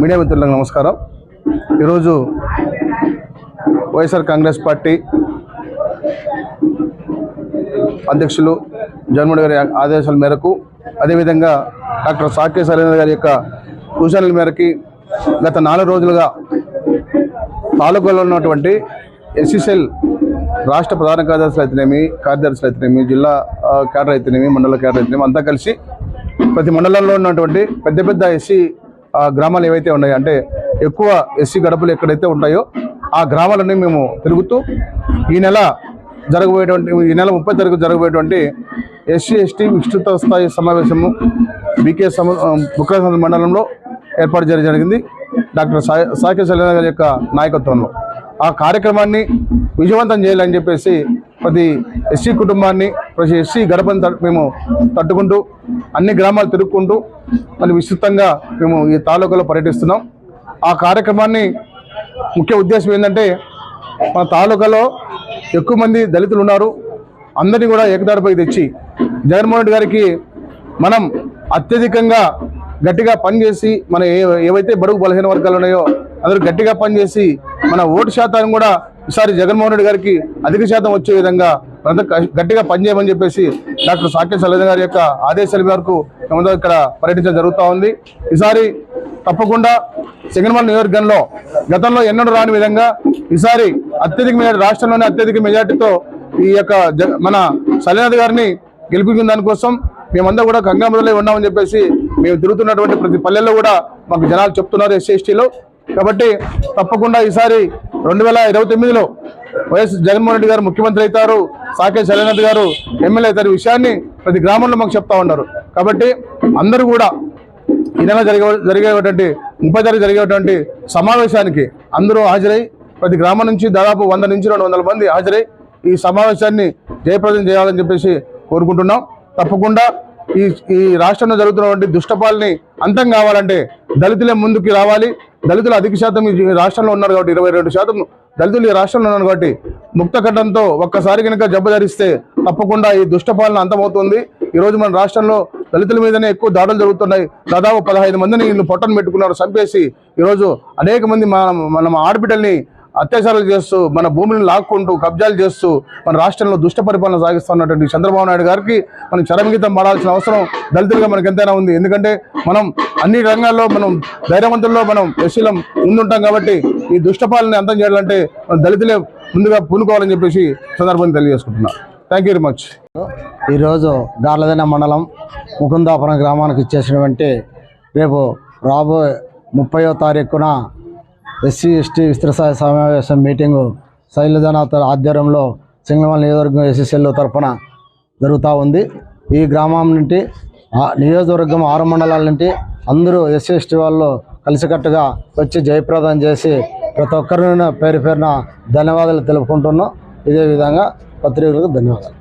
Media మిత్రులకు నమస్కారం. ఈరోజు వైఎస్ఆర్ కాంగ్రెస్ పార్టీ అధ్యక్షులు జగన్మోహన్ గారి ఆదేశాల మేరకు, అదేవిధంగా డాక్టర్ సాకే శైలేంద్ర గారి యొక్క సూచనల మేరకి గత 4 రోజులుగా తాలూకాలో ఉన్నటువంటి ఎస్సీసెల్ రాష్ట్ర ప్రధాన కార్యదర్శులు అయితేనేమి, జిల్లా క్యాడర్ అయితేనేమి, మండల క్యాడర్ అయితేనేమి అంతా కలిసి ప్రతి మండలంలో ఉన్నటువంటి పెద్ద పెద్ద ఎస్సీ గ్రామాలు ఏవైతే ఉన్నాయో, అంటే ఎక్కువ ఎస్సీ గడపలు ఎక్కడైతే ఉంటాయో ఆ గ్రామాలన్నీ మేము తిరుగుతూ ఈ నెల 30 తారీఖు జరగబోయేటువంటి ఎస్సీ ఎస్టీ విస్తృత స్థాయి సమావేశము బీకే బుక్రాజ మండలంలో ఏర్పాటు చేయడం జరిగింది డాక్టర్ సాకే శైలేంద్ర గారి యొక్క నాయకత్వంలో. ఆ కార్యక్రమాన్ని విజయవంతం చేయాలని చెప్పేసి ప్రతి ఎస్సీ కుటుంబాన్ని, ప్రతి ఎస్సీ గడపని మేము తట్టుకుంటూ అన్ని గ్రామాలు తిరుగుకుంటూ మరి విస్తృతంగా మేము ఈ తాలూకాలో పర్యటిస్తున్నాం. ఆ కార్యక్రమాన్ని ముఖ్య ఉద్దేశం ఏంటంటే, మన తాలూకాలో ఎక్కువ మంది దళితులు ఉన్నారు. అందరినీ కూడా ఏకదారిపైకి తెచ్చి జగన్మోహన్ రెడ్డి గారికి మనం అత్యధికంగా గట్టిగా పనిచేసి, మన ఏవైతే బడుగు బలహీన వర్గాలు ఉన్నాయో అందరూ గట్టిగా పనిచేసి మన ఓటు శాతాన్ని కూడా ఈసారి జగన్మోహన్ రెడ్డి గారికి అధిక శాతం వచ్చే విధంగా గట్టిగా పనిచేయమని చెప్పేసి డాక్టర్ సాకే శైలేంద్ర గారి యొక్క ఆదేశాల మేరకు మేమందరం ఇక్కడ పర్యటించడం జరుగుతూ ఉంది. ఈసారి తప్పకుండా సింగనమల నియోజకవర్గంలో గతంలో ఎన్నడూ రాని విధంగా ఈసారి రాష్ట్రంలోనే అత్యధిక మెజార్టీతో ఈ యొక్క మన శైలేంద్ర గారిని గెలిపించిన దానికోసం మేమందరూ కూడా కంగామదలై ఉన్నామని చెప్పేసి మేము తిరుగుతున్నటువంటి ప్రతి పల్లెల్లో కూడా మాకు జనాలు చెప్తున్నారు ఎస్సీ ఎస్టీలో. కాబట్టి తప్పకుండా ఈసారి 2029లో వైఎస్ జగన్మోహన్ రెడ్డి గారు ముఖ్యమంత్రి అవుతారు, సాకే శైలేంద్ర గారు ఎమ్మెల్యే అవుతారు. ఈ విషయాన్ని ప్రతి గ్రామంలో మాకు చెప్తా ఉన్నారు. కాబట్టి అందరూ కూడా ఈ నెల జరిగేటువంటి 30 తారీఖు జరిగేటువంటి సమావేశానికి అందరూ హాజరై, ప్రతి గ్రామం నుంచి దాదాపు 100 నుంచి 200 మంది హాజరై ఈ సమావేశాన్ని జయప్రదం చేయాలని చెప్పేసి కోరుకుంటున్నాం. తప్పకుండా ఈ రాష్ట్రంలో జరుగుతున్నటువంటి దుష్టపాలని అంతం కావాలంటే దళితులే ముందుకు రావాలి. దళితులు అధిక శాతం ఈ రాష్ట్రంలో ఉన్నారు కాబట్టి, 22% దళితులు ఈ రాష్ట్రంలో ఉన్నారు కాబట్టి ముక్త ఖడ్డంతో ఒక్కసారి కనుక జబ్బదరిస్తే తప్పకుండా ఈ దుష్టపాలన అంతమవుతుంది. ఈరోజు మన రాష్ట్రంలో దళితుల మీదనే ఎక్కువ దాడులు జరుగుతున్నాయి. దాదాపు 15 మందిని వీళ్ళు పొట్టను పెట్టుకున్నారు, చంపేసి ఈరోజు అనేక మంది మన ఆడబిడ్డల్ని అత్యాచారాలు చేస్తూ, మన భూమిని లాక్కుంటూ కబ్జాలు చేస్తూ మన రాష్ట్రంలో దుష్ట పరిపాలన సాగిస్తున్నటువంటి చంద్రబాబు నాయుడు గారికి మనం చరమగీతం పాడాల్సిన అవసరం దళితులుగా మనకు ఎంతైనా ఉంది. ఎందుకంటే మనం అన్ని రంగాల్లో మనం ధైర్యవంతుల్లో మనం ఎస్సీలం ముందుంటాం కాబట్టి ఈ దుష్టపాలని అంతం చేయాలంటే మన దళితులే ముందుగా పూనుకోవాలని చెప్పేసి సందర్భంగా తెలియజేసుకుంటున్నాను. Thank you very much. ఈరోజు గార్లదిన్న మండలం ముకుందాపురం గ్రామానికి ఇచ్చేసినటువంటి రేపు రాబోయే 30వ తారీఖున ఎస్సీ ఎస్టీ విస్తృతస్థాయి సమావేశం మీటింగు శైలజనాథ్ ఆధ్వర్యంలో సింగనమల నియోజకవర్గం ఎస్సీసెల్ తరఫున జరుగుతూ ఉంది. ఈ గ్రామం నుండి నియోజకవర్గం 6 మండలాల నుండి అందరూ ఎస్సీ ఎస్టీ వాళ్ళు కలిసికట్టుగా వచ్చి జయప్రదం చేసి ప్రతి ఒక్కరిని పేరున ధన్యవాదాలు తెలుపుకుంటున్నాం. ఇదే విధంగా పత్రికలకు ధన్యవాదాలు.